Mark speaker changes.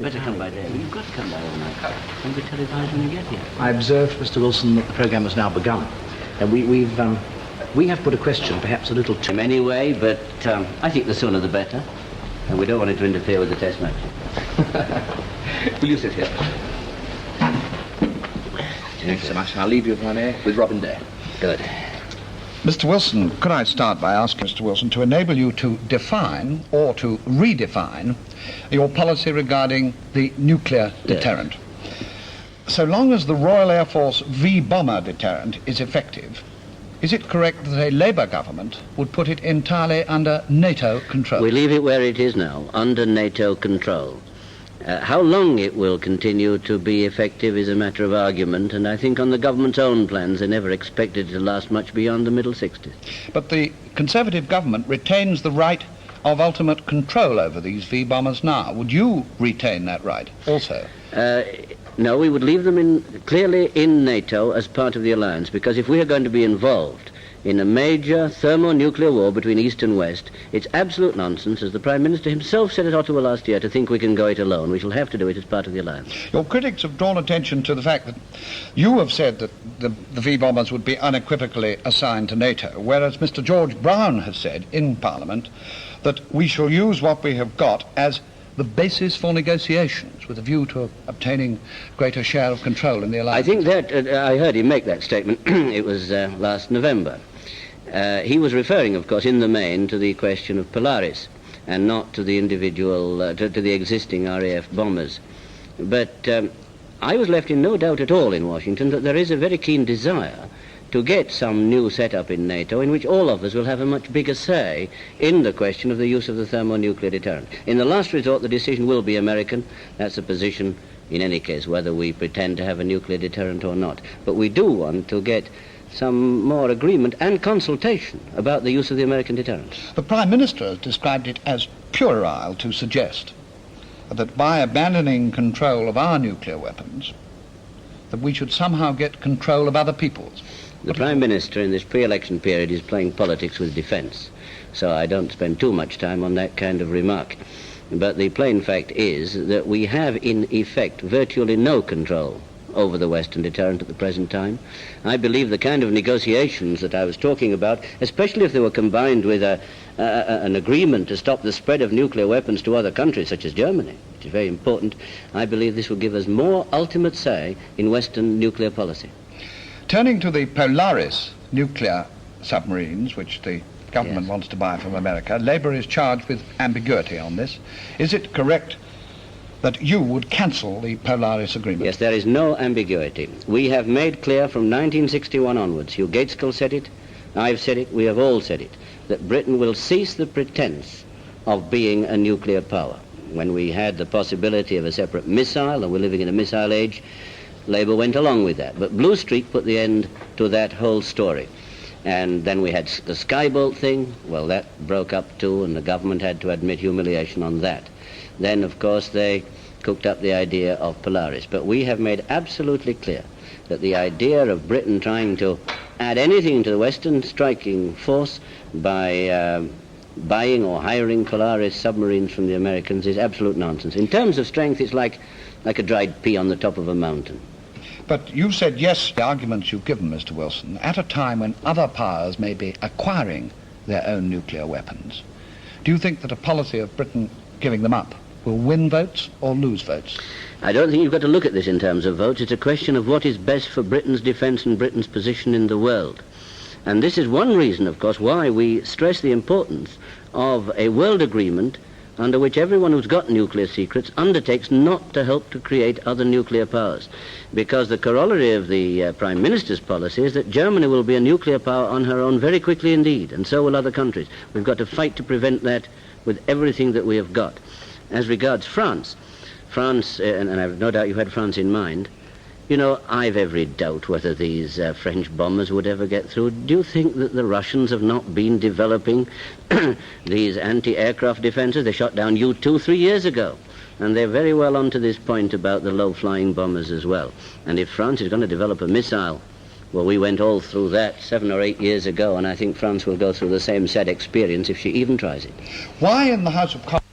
Speaker 1: Better come by day. You've got to come by all night. Don't be televised when you get here.
Speaker 2: I observe, Mr. Wilson, that the programme has now begun. And we have put a question, perhaps a little too...
Speaker 1: Anyway, but I think the sooner the better. And we don't want it to interfere with the test match.
Speaker 2: Will you sit here? Thanks so much. I'll leave you, if I may, with Robin Day.
Speaker 1: Good.
Speaker 3: Mr. Wilson, could I start by asking Mr. Wilson to enable you to define or to redefine your policy regarding the nuclear deterrent? So long as the Royal Air Force V-bomber deterrent is effective, is it correct that a Labour government would put it entirely under NATO control?
Speaker 1: We leave it where it is now, under NATO control. How long it will continue to be effective is a matter of argument, and I think on the government's own plans they never expected it to last much beyond the middle 60s.
Speaker 3: But the Conservative government retains the right of ultimate control over these V-bombers now. Would you retain that right also?
Speaker 1: No, we would leave them clearly in NATO as part of the alliance, because if we are going to be involved in a major thermonuclear war between East and West, it's absolute nonsense, as the Prime Minister himself said at Ottawa last year, to think we can go it alone. We shall have to do it as part of the alliance.
Speaker 3: Your critics have drawn attention to the fact that you have said that the V-bombers would be unequivocally assigned to NATO, whereas Mr. George Brown has said in Parliament that we shall use what we have got as the basis for negotiations with a view to obtaining greater share of control in the alliance.
Speaker 1: I think that, I heard him make that statement, it was last November. He was referring, of course, in the main to the question of Polaris and not to the individual, to the existing RAF bombers. But I was left in no doubt at all in Washington that there is a very keen desire to get some new setup in NATO in which all of us will have a much bigger say in the question of the use of the thermonuclear deterrent. In the last resort, the decision will be American. That's a position, in any case, whether we pretend to have a nuclear deterrent or not. But we do want to get some more agreement and consultation about the use of the American deterrent.
Speaker 3: The Prime Minister has described it as puerile to suggest that by abandoning control of our nuclear weapons, that we should somehow get control of other people's.
Speaker 1: The Prime Minister in this pre-election period is playing politics with defence, so I don't spend too much time on that kind of remark. But the plain fact is that we have in effect virtually no control over the Western deterrent at the present time. I believe the kind of negotiations that I was talking about, especially if they were combined with an agreement to stop the spread of nuclear weapons to other countries such as Germany, which is very important, I believe this will give us more ultimate say in Western nuclear policy.
Speaker 3: Turning to the Polaris nuclear submarines, which the government wants to buy from America, Labour is charged with ambiguity on this. Is it correct that you would cancel the Polaris agreement?
Speaker 1: Yes, there is no ambiguity. We have made clear from 1961 onwards, Hugh Gaitskell said it, I've said it, we have all said it, that Britain will cease the pretense of being a nuclear power. When we had the possibility of a separate missile, and we're living in a missile age, Labour went along with that. But Blue Streak put the end to that whole story. And then we had the Skybolt thing. Well, that broke up too, and the government had to admit humiliation on that. Then, of course, they cooked up the idea of Polaris. But we have made absolutely clear that the idea of Britain trying to add anything to the Western striking force by buying or hiring Polaris submarines from the Americans is absolute nonsense. In terms of strength, it's like a dried pea on the top of a mountain.
Speaker 3: But you said yes to the arguments you've given, Mr. Wilson, at a time when other powers may be acquiring their own nuclear weapons. Do you think that a policy of Britain giving them up will win votes or lose votes?
Speaker 1: I don't think you've got to look at this in terms of votes. It's a question of what is best for Britain's defence and Britain's position in the world. And this is one reason, of course, why we stress the importance of a world agreement under which everyone who's got nuclear secrets undertakes not to help to create other nuclear powers. Because the corollary of the Prime Minister's policy is that Germany will be a nuclear power on her own very quickly indeed, and so will other countries. We've got to fight to prevent that with everything that we have got. As regards France, and I've no doubt you had France in mind, you know, I've every doubt whether these French bombers would ever get through. Do you think that the Russians have not been developing these anti-aircraft defenses? They shot down U-2 3 years ago. And they're very well on to this point about the low-flying bombers as well. And if France is going to develop a missile, well, we went all through that 7 or 8 years ago, and I think France will go through the same sad experience if she even tries it.
Speaker 3: Why in the House of Commons